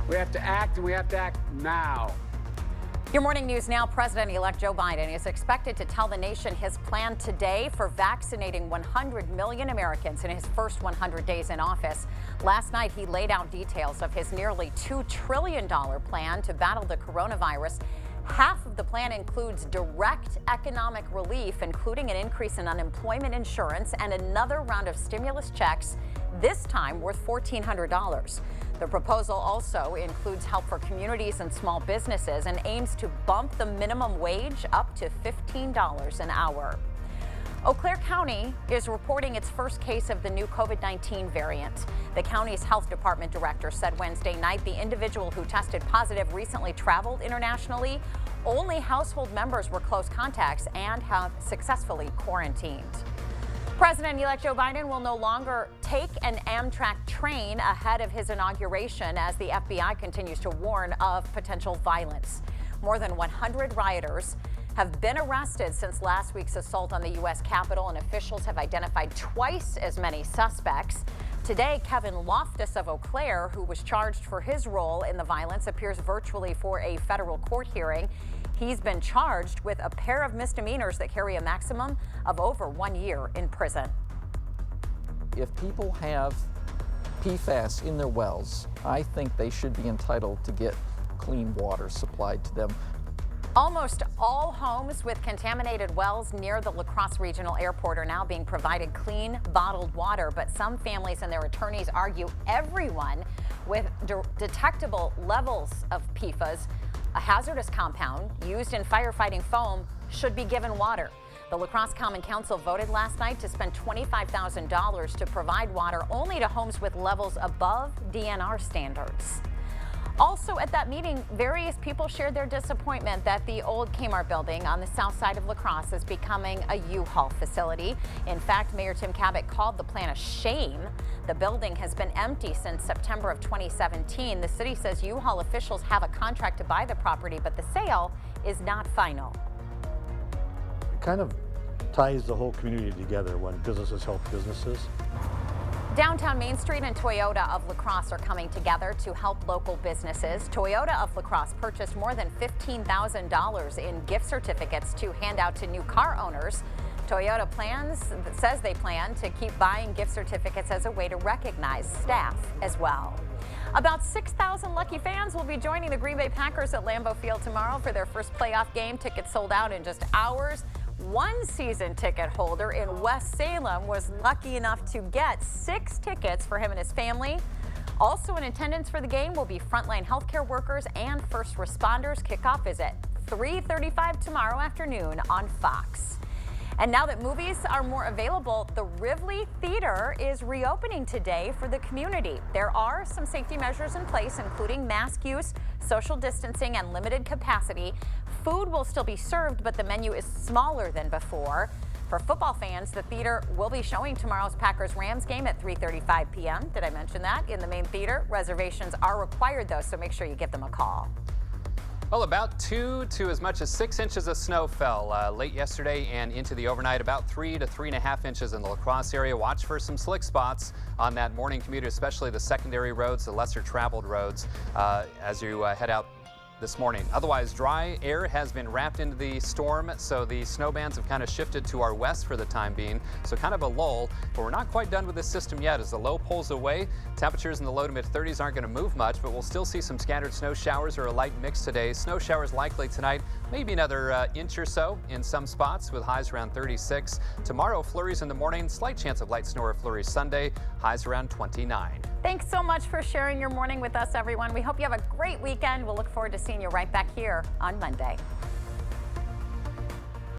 We have to act, and we have to act now. Your morning news now. President-elect Joe Biden is expected to tell the nation his plan today for vaccinating 100 million Americans in his first 100 days in office. Last night, he laid out details of his nearly $2 trillion plan to battle the coronavirus. Half of the plan includes direct economic relief, including an increase in unemployment insurance and another round of stimulus checks, this time worth $1,400. The proposal also includes help for communities and small businesses and aims to bump the minimum wage up to $15 an hour. Eau Claire County is reporting its first case of the new COVID-19 variant. The county's health department director said Wednesday night the individual who tested positive recently traveled internationally. Only household members were close contacts and have successfully quarantined. President-elect Joe Biden will no longer take an Amtrak train ahead of his inauguration as the FBI continues to warn of potential violence. More than 100 rioters have been arrested since last week's assault on the U.S. Capitol, and officials have identified twice as many suspects. Today, Kevin Loftus of Eau Claire, who was charged for his role in the violence, appears virtually for a federal court hearing. He's been charged with a pair of misdemeanors that carry a maximum of over 1 year in prison. If people have PFAS in their wells, I think they should be entitled to get clean water supplied to them. Almost all homes with contaminated wells near the La Crosse Regional Airport are now being provided clean, bottled water, but some families and their attorneys argue everyone with detectable levels of PFAS, a hazardous compound used in firefighting foam, should be given water. The La Crosse Common Council voted last night to spend $25,000 to provide water only to homes with levels above DNR standards. Also at that meeting, various people shared their disappointment that the old Kmart building on the south side of La Crosse is becoming a U-Haul facility. In fact, Mayor Tim Kabat called the plan a shame. The building has been empty since September of 2017. The city says U-Haul officials have a contract to buy the property, but the sale is not final. It kind of ties the whole community together when businesses help businesses. Downtown Main Street and Toyota of La Crosse are coming together to help local businesses. Toyota of La Crosse purchased more than $15,000 in gift certificates to hand out to new car owners. Toyota says they plan to keep buying gift certificates as a way to recognize staff as well. About 6,000 lucky fans will be joining the Green Bay Packers at Lambeau Field tomorrow for their first playoff game. Tickets sold out in just hours. One season ticket holder in West Salem was lucky enough to get 6 tickets for him and his family. Also in attendance for the game will be frontline healthcare workers and first responders. Kickoff is at 3:35 tomorrow afternoon on Fox. And now that movies are more available, the Rivoli Theater is reopening today for the community. There are some safety measures in place, including mask use, social distancing, and limited capacity. Food will still be served, but the menu is smaller than before. For football fans, the theater will be showing tomorrow's Packers-Rams game at 3:35 p.m. Did I mention that? In the main theater. Reservations are required, though, so make sure you give them a call. Well, about 2 to as much as 6 inches of snow fell late yesterday and into the overnight. About 3 to 3.5 inches in the La Crosse area. Watch for some slick spots on that morning commute, especially the secondary roads, the lesser traveled roads, as you head out this morning. Otherwise, dry air has been wrapped into the storm, so the snow bands have kind of shifted to our west for the time being. So kind of a lull, but we're not quite done with this system yet. As the low pulls away, temperatures in the low to mid 30s aren't going to move much, but we'll still see some scattered snow showers or a light mix today. Snow showers likely tonight, maybe another inch or so in some spots with highs around 36. Tomorrow, flurries in the morning, slight chance of light snow or flurries Sunday, highs around 29. Thanks so much for sharing your morning with us, everyone. We hope you have a great weekend. We'll look forward to seeing you right back here on Monday.